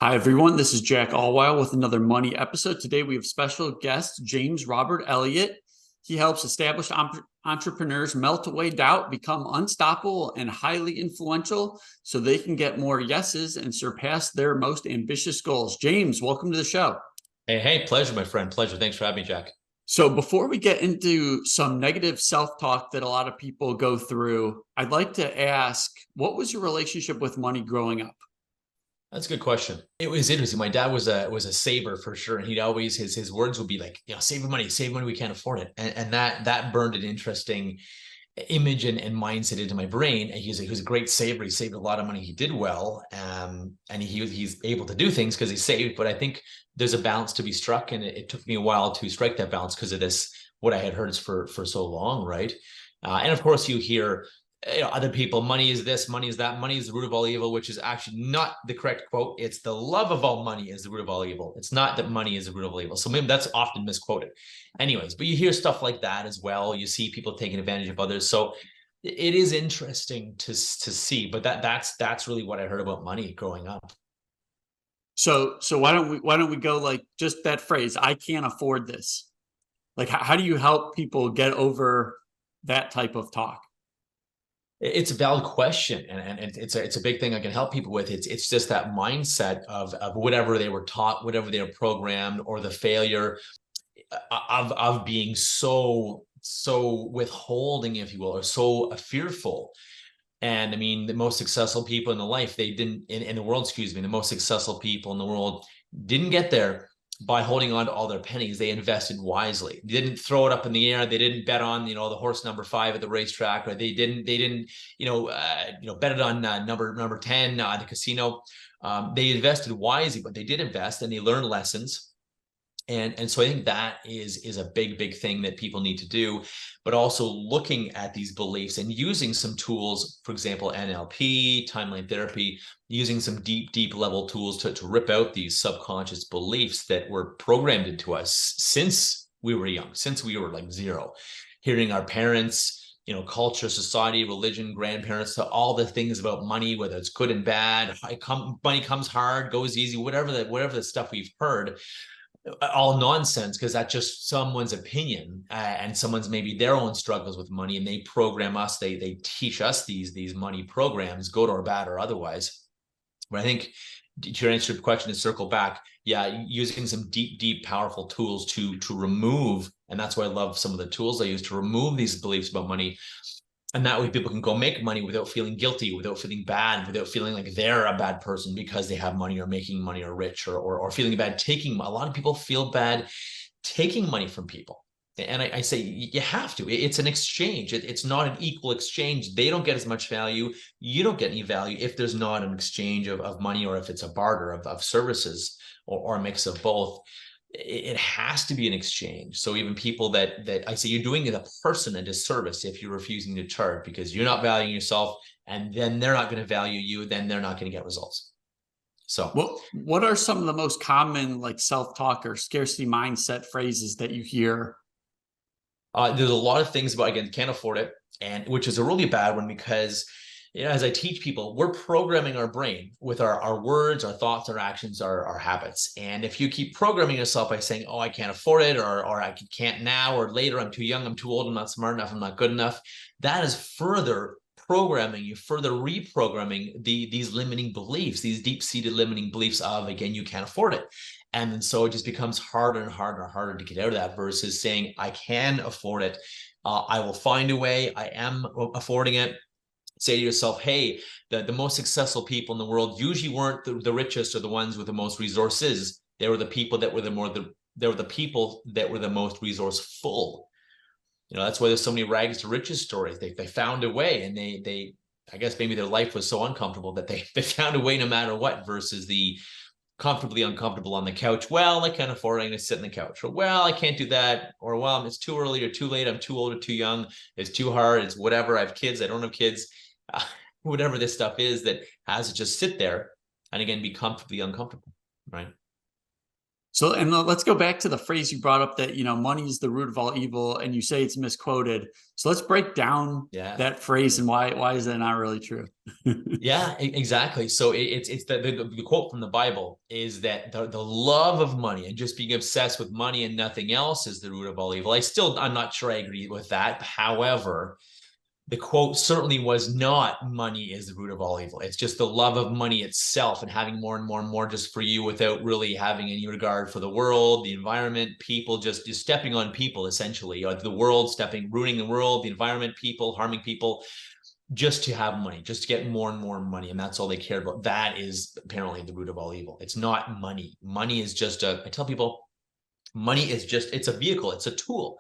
Hi, everyone. This is Jack Allwile with another money episode. Today, we have special guest James Robert Elliot. He helps established entrepreneurs melt away doubt, become unstoppable, and highly influential so they can get more yeses and surpass their most ambitious goals. James, welcome to the show. Hey, pleasure, my friend. Pleasure. Thanks for having me, Jack. So, before we get into some negative self talk that a lot of people go through, I'd like to ask, what was your relationship with money growing up? That's a good question. It was interesting. My dad was a saver for sure, and he'd always his words would be like, save money, we can't afford it, and that burned an interesting image and mindset into my brain. And he was a great saver. He saved a lot of money. He did well, and he's able to do things because he saved. But I think there's a balance to be struck, and it took me a while to strike that balance because of this what I had heard for so long, right? And of course, you hear other people, money is this, money is that, money is the root of all evil, which is actually not the correct quote. It's the love of all money is the root of all evil. It's not that money is the root of all evil. So maybe that's often misquoted. Anyways, but you hear stuff like that as well. You see people taking advantage of others. So it is interesting to see, but that's really what I heard about money growing up. So why don't we go like just that phrase, I can't afford this. Like how do you help people get over that type of talk? It's a valid question, and it's a big thing I can help people with. It's just that mindset of whatever they were taught, whatever they were programmed, or the failure of being so withholding, if you will, or so fearful. And I mean, the most successful people in the life, they didn't in the world, excuse me, the most successful people in the world didn't get there by holding on to all their pennies. They invested wisely. They didn't throw it up in the air. They didn't bet on, the horse number 5 at the racetrack, or they didn't, bet it on number 10 at the casino. They invested wisely, but they did invest and they learned lessons. And so I think that is a big thing that people need to do, but also looking at these beliefs and using some tools, for example, NLP, timeline therapy, using some deep level tools to rip out these subconscious beliefs that were programmed into us since we were young, since we were like zero, hearing our parents, culture, society, religion, grandparents, to all the things about money, whether it's good and bad, money comes hard, goes easy, whatever the stuff we've heard, all nonsense, because that's just someone's opinion, and someone's maybe their own struggles with money, and they program us, they teach us these money programs, good or bad or otherwise. But I think to answer your question, to circle back, yeah, using some deep powerful tools to remove, and that's why I love some of the tools I use to remove these beliefs about money. And that way people can go make money without feeling guilty, without feeling bad, without feeling like they're a bad person because they have money or making money or rich, or feeling bad taking. A lot of people feel bad taking money from people. And I say you have to. It's an exchange. It's not an equal exchange. They don't get as much value. You don't get any value if there's not an exchange of money, or if it's a barter of services, or a mix of both. It has to be an exchange. So even people that I say, you're doing the person a disservice if you're refusing to charge, because you're not valuing yourself, and then they're not going to value you. Then they're not going to get results. So What are some of the most common like self-talk or scarcity mindset phrases that you hear? there's a lot of things about, again, can't afford it, and which is a really bad one, because as I teach people, we're programming our brain with our words, our thoughts, our actions, our habits. And if you keep programming yourself by saying, oh, I can't afford it, or I can't now, or later, I'm too young, I'm too old, I'm not smart enough, I'm not good enough, that is further programming you, further reprogramming these limiting beliefs, these deep-seated limiting beliefs of, again, you can't afford it. And then so it just becomes harder and harder and harder to get out of that, versus saying, I can afford it. I will find a way. I am affording it. Say to yourself, hey, the most successful people in the world usually weren't the richest or the ones with the most resources. They were the people that were they were the people that were the most resourceful. That's why there's so many rags to riches stories. They found a way, and they I guess maybe their life was so uncomfortable that they found a way no matter what, versus the comfortably uncomfortable on the couch. Well, I can't afford it, I'm going to sit on the couch. Or, well, I can't do that. Or, well, it's too early or too late. I'm too old or too young. It's too hard. It's whatever. I have kids. I don't have kids. Whatever this stuff is that has to just sit there and, again, be comfortably uncomfortable, right? So, and let's go back to the phrase you brought up that, money is the root of all evil, and you say it's misquoted. So let's break down Yeah. that phrase and why is that not really true? Yeah, exactly. So it's the quote from the Bible is that the love of money and just being obsessed with money and nothing else is the root of all evil. I'm not sure I agree with that. However, the quote certainly was not money is the root of all evil. It's just the love of money itself and having more and more and more just for you without really having any regard for the world, the environment, people, just stepping on people, essentially, like the world, ruining the world, the environment, people, harming people, just to have money, just to get more and more money. And that's all they care about. That is apparently the root of all evil. It's not money. Money is just I tell people, money is just, it's a vehicle, it's a tool.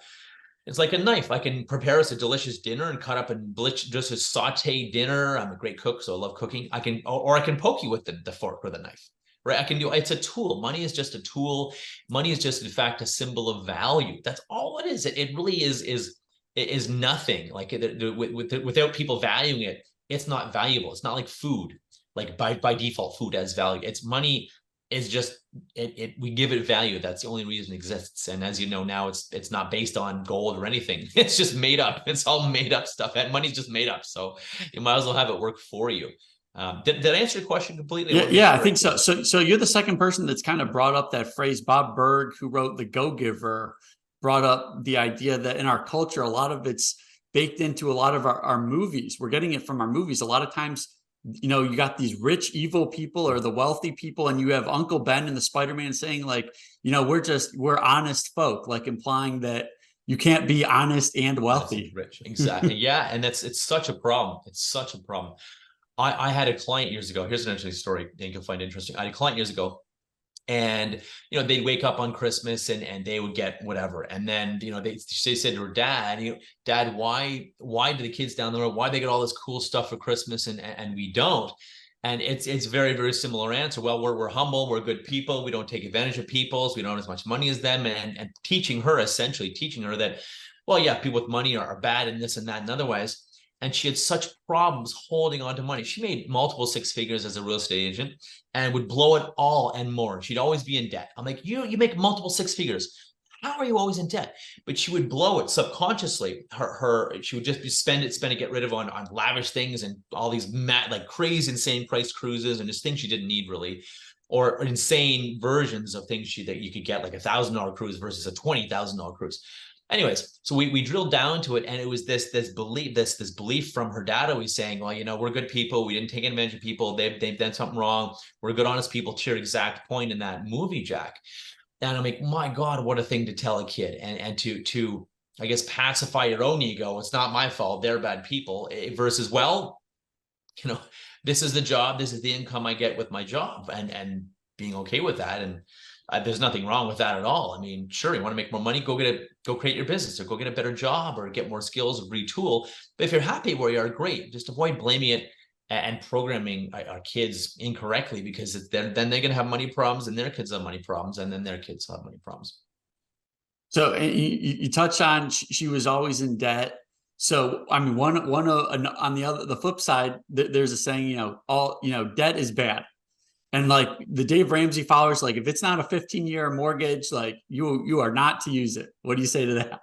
It's like a knife. I can prepare us a delicious dinner and cut up and just a saute dinner. I'm a great cook, so I love cooking. Or I can poke you with the fork or the knife, right? It's a tool. Money is just a tool. Money is just, in fact, a symbol of value. That's all it is. It really is nothing. Like without people valuing it, it's not valuable. It's not like food. Like by default, food has value. It's money is just we give it value. That's the only reason it exists. And as you know now, it's not based on gold or anything. It's just made up. It's all made up stuff. And money's just made up. So you might as well have it work for you. Did I answer your question completely? Yeah, I think so. So you're the second person that's kind of brought up that phrase. Bob Berg, who wrote The Go-Giver, brought up the idea that in our culture, a lot of it's baked into a lot of our movies. We're getting it from our movies. A lot of times, you got these rich, evil people or the wealthy people, and you have Uncle Ben in the Spider-Man saying like, we're honest folk, like implying that you can't be honest and wealthy. Rich. Exactly. Yeah. And it's such a problem. It's such a problem. I had a client years ago. Here's an interesting story that you'll find interesting. I had a client years ago, and they'd wake up on Christmas and they would get whatever, and then they said to her dad, Dad, why do the kids down the road, why they get all this cool stuff for Christmas and we don't? And it's very, very similar answer. Well, we're humble, we're good people, we don't take advantage of people, so we don't have as much money as them, and teaching her that, well, yeah, people with money are bad and this and that and otherwise. And she had such problems holding on to money. She made multiple six figures as a real estate agent and would blow it all and more. She'd always be in debt. I'm like, you make multiple six figures. How are you always in debt? But she would blow it subconsciously. She would just spend it, get rid of on lavish things and all these like crazy, insane price cruises and just things she didn't need really, or insane versions of things that you could get, like $1,000 cruise versus a $20,000 cruise. Anyways, so we drilled down to it, and it was this belief from her dad always saying, well, we're good people, we didn't take advantage of people, they've done something wrong, we're good, honest people, to your exact point in that movie, Jack. And I'm like, my God, what a thing to tell a kid, and to I guess pacify your own ego. It's not my fault, they're bad people, versus, well, this is the job, this is the income I get with my job, and being okay with that. And there's nothing wrong with that at all. I mean, sure, you want to make more money, go create your business, or go get a better job, or get more skills, or retool. But if you're happy where you are, great. Just avoid blaming it and programming our kids incorrectly, because then they're going to have money problems, and their kids have money problems, and then their kids have money problems. So you touched on she was always in debt. So I mean, on the flip side, there's a saying, debt is bad. And like the Dave Ramsey followers, like if it's not a 15-year mortgage, like you are not to use it. What do you say to that?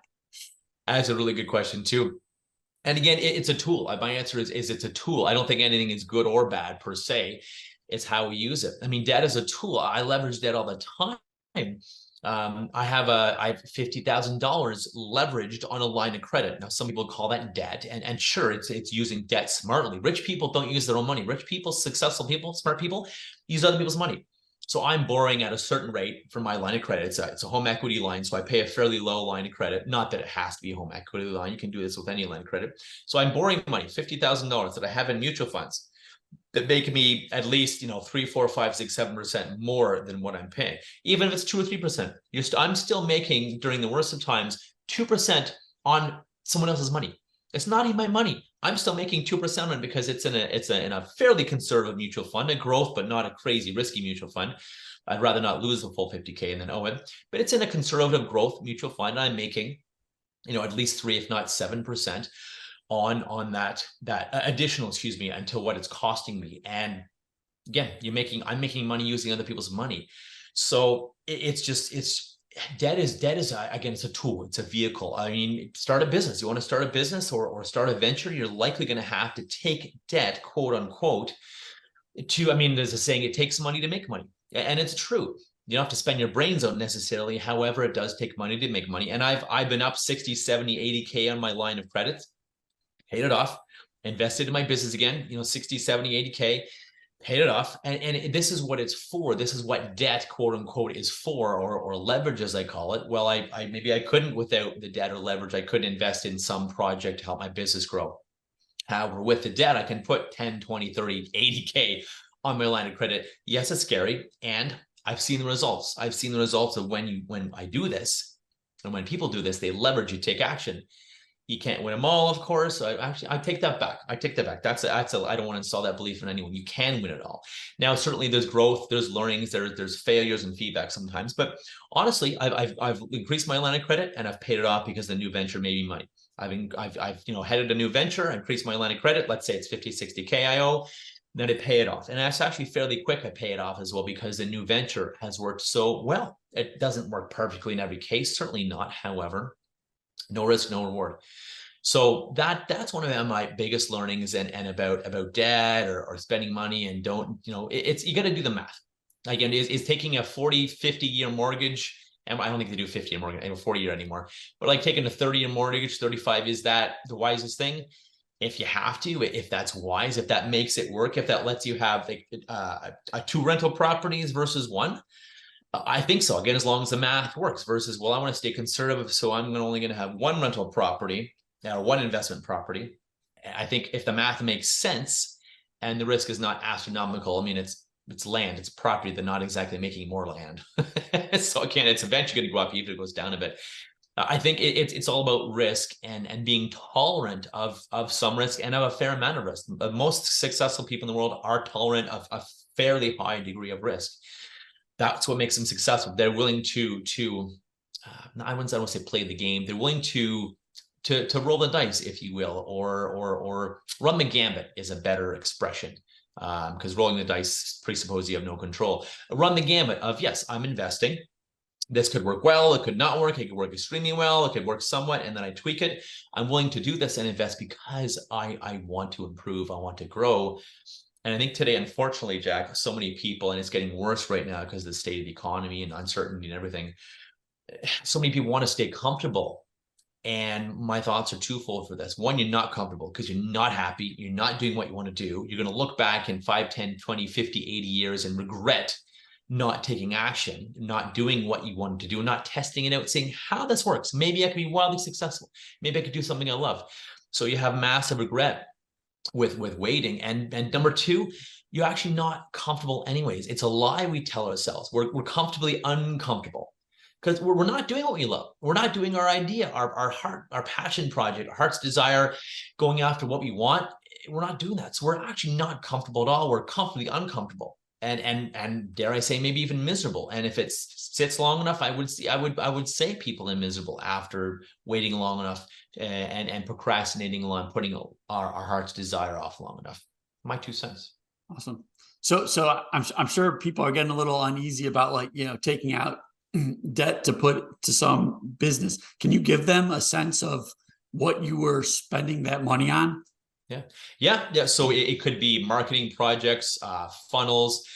That's a really good question too. And again, it's a tool. My answer is it's a tool. I don't think anything is good or bad per se. It's how we use it. I mean, debt is a tool. I leverage debt all the time. I have $50,000 leveraged on a line of credit. Now, some people call that debt, and sure, it's using debt smartly. Rich people don't use their own money. Rich people, successful people, smart people use other people's money. So I'm borrowing at a certain rate for my line of credit. It's a home equity line, so I pay a fairly low line of credit. Not that it has to be a home equity line. You can do this with any line of credit. So I'm borrowing money, $50,000 that I have in mutual funds, that make me at least 3, 4, 5, 6, 7% more than what I'm paying. Even if it's 2 or 3%, I'm still making, during the worst of times, 2% on someone else's money. It's not even my money. I'm still making 2% on it because it's in a fairly conservative mutual fund, a growth but not a crazy risky mutual fund. I'd rather not lose the full 50K and then owe it, but it's in a conservative growth mutual fund. I'm making at least 3, if not 7%. On that additional, until what it's costing me. And again, I'm making money using other people's money. So it's debt is again, it's a tool, it's a vehicle. I mean, start a business. You want to start a business or start a venture, you're likely going to have to take debt, quote unquote, I mean, there's a saying, it takes money to make money. And it's true. You don't have to spend your brains out necessarily. However, it does take money to make money. And I've been up 60, 70, 80K on my line of credit, paid it off, invested in my business again, 60, 70, 80K, paid it off. And this is what it's for. This is what debt, quote unquote, is for, or leverage, as I call it. Well, maybe I couldn't, without the debt or leverage, I couldn't invest in some project to help my business grow. However, with the debt, I can put 10, 20, 30, 80K on my line of credit. Yes, it's scary. And I've seen the results. I've seen the results of when I do this, and when people do this, they leverage, you take action. You can't win them all, of course. I take that back. I take that back. I don't want to install that belief in anyone. You can win it all. Now, certainly there's growth, there's learnings, there's failures and feedback sometimes. But honestly, I've increased my line of credit and I've paid it off because the new venture made me money. I've headed a new venture, increased my line of credit. Let's say it's 50, 60K I owe. Then I pay it off. And that's actually fairly quick. I pay it off as well because the new venture has worked so well. It doesn't work perfectly in every case, certainly not. However, no risk, no reward. So that's one of my biggest learnings and about debt or spending money. And you got to do the math. Again, is taking a 40, 50-year mortgage, and I don't think they do 50-year mortgage, 40-year anymore, but like taking a 30-year mortgage, 35, is that the wisest thing? If you have to, if that's wise, if that makes it work, if that lets you have two rental properties versus one, I think so. Again, as long as the math works versus, well, I want to stay conservative, so I'm only going to have one rental property or one investment property. I think if the math makes sense and the risk is not astronomical, I mean, it's land, it's property. They're not exactly making more land. So again, it's eventually going to go up even if it goes down a bit. I think it's all about risk and being tolerant of some risk and of a fair amount of risk. But most successful people in the world are tolerant of a fairly high degree of risk. That's what makes them successful. They're willing to I wouldn't say play the game. They're willing to roll the dice, if you will, or run the gambit is a better expression. Because rolling the dice presupposes you have no control. Run the gambit of, yes, I'm investing. This could work well, it could not work, it could work extremely well, it could work somewhat, and then I tweak it. I'm willing to do this and invest because I want to improve, I want to grow. And I think today, unfortunately, Jack, so many people, and it's getting worse right now because of the state of the economy and uncertainty and everything, so many people want to stay comfortable. And my thoughts are twofold for this. One, you're not comfortable because you're not happy, you're not doing what you want to do. You're going to look back in 5, 10, 20, 50, 80 years and regret not taking action, not doing what you wanted to do, not testing it out, seeing how this works. Maybe I could be wildly successful. Maybe I could do something I love. So you have massive regret with waiting. And number two, you're actually not comfortable anyways. It's a lie we tell ourselves. We're comfortably uncomfortable because we're not doing what we love. We're not doing our idea, our heart, our passion project, our heart's desire, going after what we want. We're not doing that. So we're actually not comfortable at all. We're comfortably uncomfortable. And dare I say, maybe even miserable. And if it sits long enough, I would say people are miserable after waiting long enough and procrastinating long, putting our heart's desire off long enough. My 2 cents. Awesome. So I'm sure people are getting a little uneasy about taking out debt to put to some business. Can you give them a sense of what you were spending that money on? Yeah. So it could be marketing projects, funnels,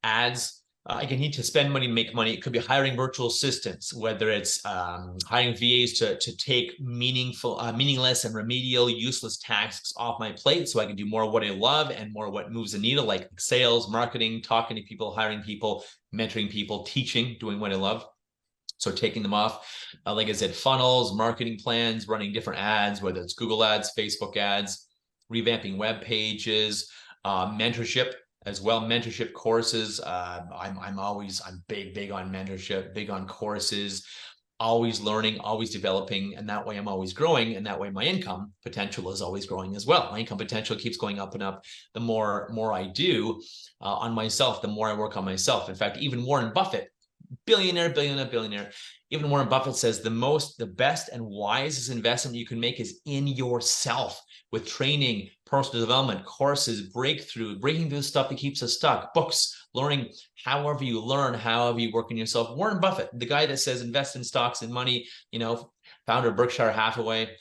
ads. Again, you need to spend money to make money. It could be hiring virtual assistants, whether it's hiring VAs to take meaningless and remedial, useless tasks off my plate so I can do more of what I love and more of what moves the needle, like sales, marketing, talking to people, hiring people, mentoring people, teaching, doing what I love. So taking them off, like I said, funnels, marketing plans, running different ads, whether it's Google ads, Facebook ads, revamping web pages, mentorship as well, mentorship courses. I'm big on mentorship, big on courses, always learning, always developing, and that way I'm always growing, and that way my income potential is always growing as well. My income potential keeps going up and up. The more I do on myself, the more I work on myself. In fact, even Warren Buffett, billionaire, even Warren Buffett says the best and wisest investment you can make is in yourself. with training, personal development, courses, breaking through stuff that keeps us stuck, books, learning however you learn, however you work on yourself. Warren Buffett, the guy that says invest in stocks and money, founder of Berkshire Hathaway,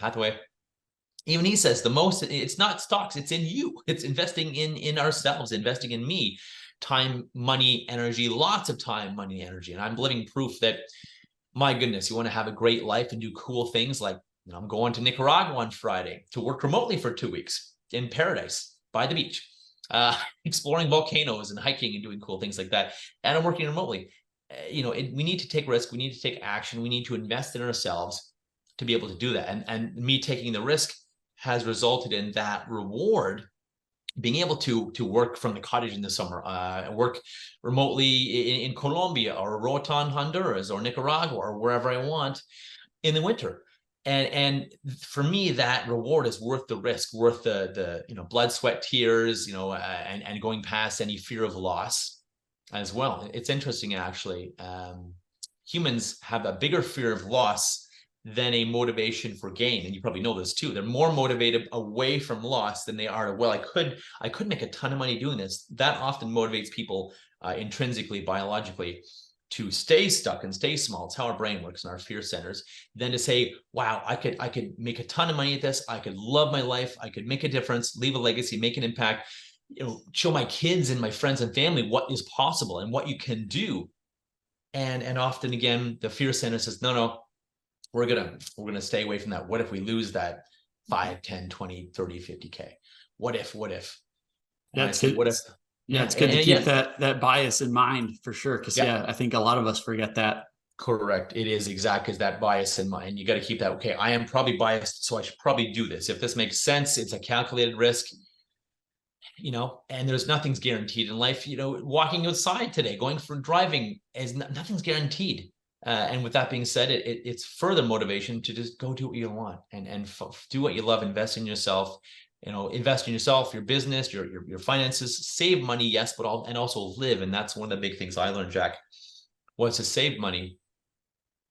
even he says it's not stocks, it's in you. It's investing in ourselves, investing in me. Time, money, energy, lots of time, money, energy. And I'm living proof that, my goodness, you want to have a great life and do cool things like, I'm going to Nicaragua on Friday to work remotely for 2 weeks in paradise by the beach, exploring volcanoes and hiking and doing cool things like that. And I'm working remotely. We need to take risk. We need to take action. We need to invest in ourselves to be able to do that. And me taking the risk has resulted in that reward, being able to work from the cottage in the summer, work remotely in Colombia or Roatan, Honduras, or Nicaragua, or wherever I want in the winter. And for me, that reward is worth the risk, worth the blood, sweat, tears, and going past any fear of loss as well. It's interesting, actually. Humans have a bigger fear of loss than a motivation for gain. And you probably know this too. They're more motivated away from loss than they are to, well, I could make a ton of money doing this. That often motivates people intrinsically, biologically, to stay stuck and stay small. It's how our brain works and our fear centers, than to say, wow, I could make a ton of money at this. I could love my life. I could make a difference, leave a legacy, make an impact, show my kids and my friends and family what is possible and what you can do. And often, again, the fear center says, no, we're gonna stay away from that. What if we lose that 5, 10, 20, 30, 50K? What if? Yeah, it's good. What if? Yeah, it's good to keep that bias in mind, for sure. Because I think a lot of us forget that. Correct. It is exactly that bias in mind. You got to keep that. Okay, I am probably biased, so I should probably do this. If this makes sense, it's a calculated risk. And there's nothing's guaranteed in life. Walking outside today, going for driving, nothing's guaranteed. And with that being said, it's further motivation to just go do what you want and do what you love. Invest in yourself. Invest in yourself, your business, your finances. Save money, yes, but also live. And that's one of the big things I learned, Jack, was to save money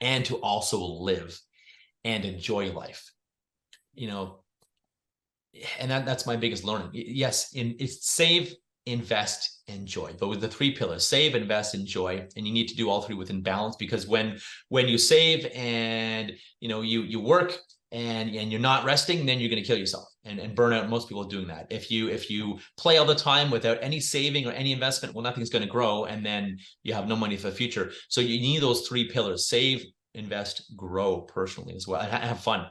and to also live and enjoy life. And that's my biggest learning. Yes, it's save, invest, enjoy. But with the 3 pillars: save, invest, enjoy. And you need to do all 3 within balance, because when you save and you work and you're not resting, then you're going to kill yourself and burn out. Most people are doing that. If you play all the time without any saving or any investment, well, nothing's going to grow, and then you have no money for the future. So you need those 3 pillars: save, invest, grow personally as well, and have fun.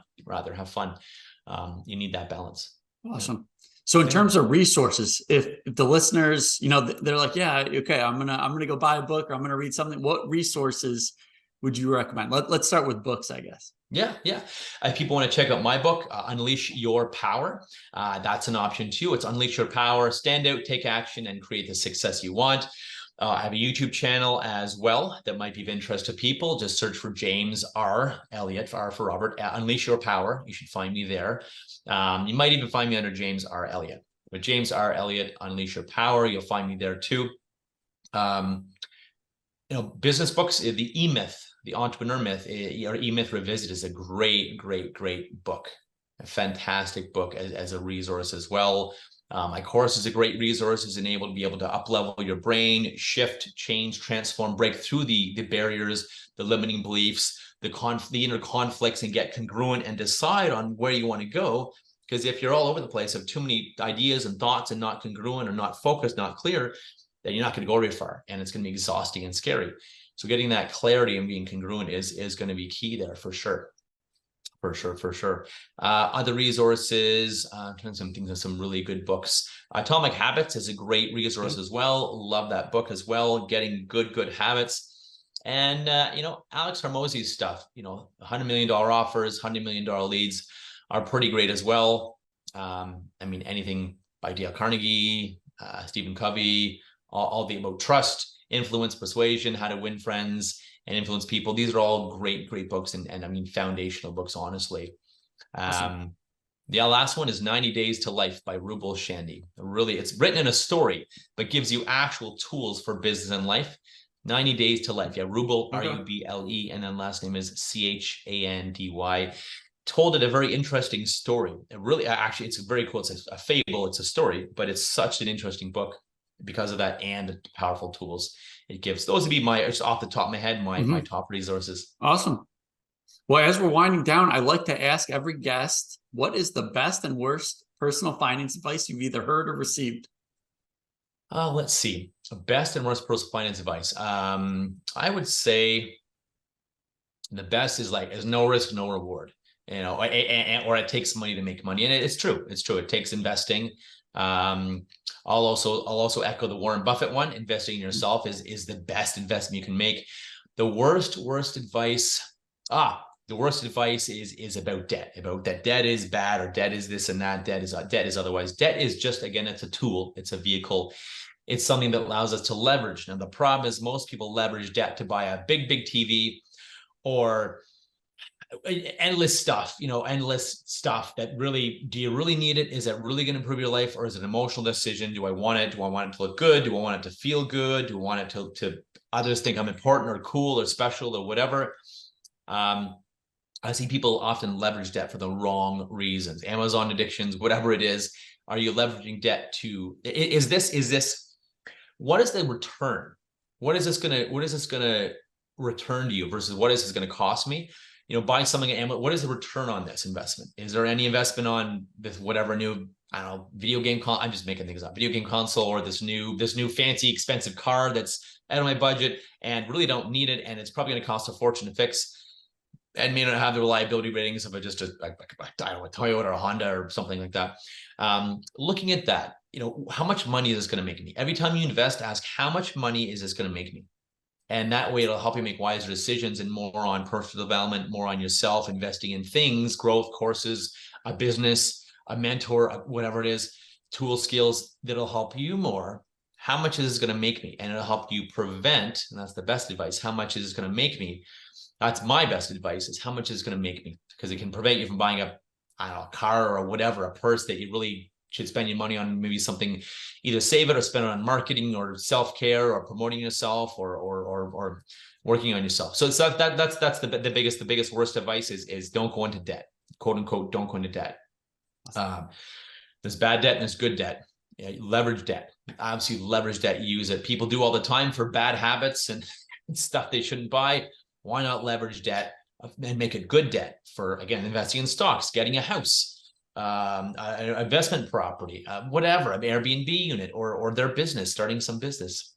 You need that balance. Awesome. So in terms of resources, if the listeners, they're like, yeah, okay, I'm gonna go buy a book, or I'm gonna read something, what resources would you recommend? Let's start with books, I guess. Yeah. If people want to check out my book, Unleash Your Power, that's an option too. It's Unleash Your Power, stand out, take action, and create the success you want. I have a YouTube channel as well that might be of interest to people. Just search for James R. Elliot, R for Robert, Unleash Your Power. You should find me there. You might even find me under James R. Elliot. But James R. Elliot, Unleash Your Power, you'll find me there too. Business books, the E-Myth, the Entrepreneur Myth, or E-Myth Revisited, is a great book. A fantastic book as a resource as well. My course is a great resource. It's enabled to be able to up-level your brain, shift, change, transform, break through the barriers, the limiting beliefs, the inner conflicts, and get congruent and decide on where you want to go. Because if you're all over the place, have too many ideas and thoughts and not congruent or not focused, not clear, then you're not going to go very far, and it's going to be exhausting and scary. So getting that clarity and being congruent is going to be key there for sure. For sure. Other resources, some really good books. Atomic Habits is a great resource as well. Love that book as well. Getting good habits. And, Alex Hormozi's stuff, $100 million offers, $100 million leads are pretty great as well. Anything by Dale Carnegie, Stephen Covey, all the about trust, influence, persuasion, how to win friends and influence people. These are all great books and foundational books, honestly. Awesome. The last one is 90 Days to Life by Ruble, Chandy. Really, it's written in a story, but gives you actual tools for business and life. 90 Days to Life. Yeah, Ruble, R-U-B-L-E, and then last name is C-H-A-N-D-Y. told it a very interesting story. It really, actually, it's very cool. It's a fable. It's a story, but it's such an interesting book because of that and the powerful tools it gives. Those would be my, just off the top of my head, my top resources. Awesome. Well, as we're winding down, I like to ask every guest, what is the best and worst personal finance advice you've either heard or received? Let's see. Best and worst personal finance advice. I would say the best is like, there's no risk, no reward. You know, or it takes money to make money, and it's true. It's true. It takes investing. I'll also echo the Warren Buffett one. Investing in yourself is the best investment you can make. The worst advice. The worst advice is about debt. About that debt is bad, or debt is this and that. Debt is otherwise. Debt is just, again, it's a tool. It's a vehicle. It's something that allows us to leverage. Now the problem is most people leverage debt to buy a big TV, or endless stuff, endless stuff that really, do you really need it? Is it really going to improve your life? Or is it an emotional decision? Do I want it? Do I want it to look good? Do I want it to feel good? Do I want it to others think I'm important or cool or special or whatever? I see people often leverage debt for the wrong reasons. Amazon addictions, whatever it is. Are you leveraging debt to, what is the return? What is this gonna return to you versus what is this going to cost me? Buying something, what is the return on this investment? Is there any investment on this, whatever new, I don't know, video game I'm just making things up, video game console, or this new fancy expensive car that's out of my budget and really don't need it, and it's probably going to cost a fortune to fix, and may not have the reliability ratings of just a Toyota or a Honda or something like that. Looking at that, how much money is this going to make me? Every time you invest, ask, how much money is this going to make me? And that way it'll help you make wiser decisions and more on personal development, more on yourself, investing in things, growth, courses, a business, a mentor, whatever it is, tool, skills that'll help you more. How much is this going to make me? And it'll help you prevent, and that's the best advice, how much is this going to make me? That's my best advice, is how much is going to make me? Because it can prevent you from buying a car or whatever, a purse that you really should spend your money on, maybe something, either save it or spend it on marketing or self-care or promoting yourself or working on yourself. So that's the biggest worst advice is don't go into debt, quote unquote, don't go into debt. There's bad debt and there's good debt. Leverage debt. Obviously leverage debt, use it. People do all the time for bad habits and stuff they shouldn't buy. Why not leverage debt and make it good debt for, again, investing in stocks, getting a house, an investment property, whatever, an Airbnb unit, or their business, starting some business.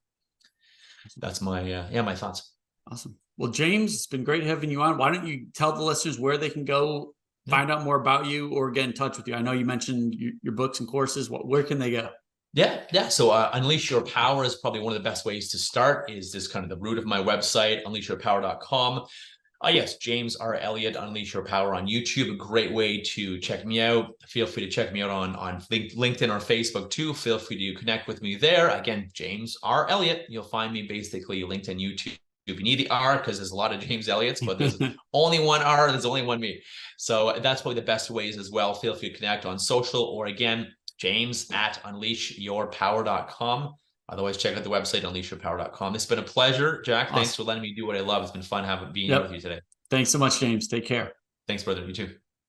That's my my thoughts. Awesome. Well, James, it's been great having you on. Why don't you tell the listeners where they can go find out more about you or get in touch with you? I know you mentioned your books and courses. Where can they go? Yeah. So Unleash Your Power is probably one of the best ways to start. Is this kind of the root of my website, unleashyourpower.com. Yes, James R. Elliot, Unleash Your Power on YouTube. A great way to check me out. Feel free to check me out on LinkedIn or Facebook too. Feel free to connect with me there. Again, James R. Elliot. You'll find me basically LinkedIn, YouTube. You need the R because there's a lot of James Elliots, but there's only one R. There's only one me. So that's probably the best ways as well. Feel free to connect on social, or again, James at unleashyourpower.com. Otherwise, check out the website, unleashyourpower.com. It's been a pleasure, Jack. Awesome. Thanks for letting me do what I love. It's been fun being here with you today. Thanks so much, James. Take care. Thanks, brother. You too.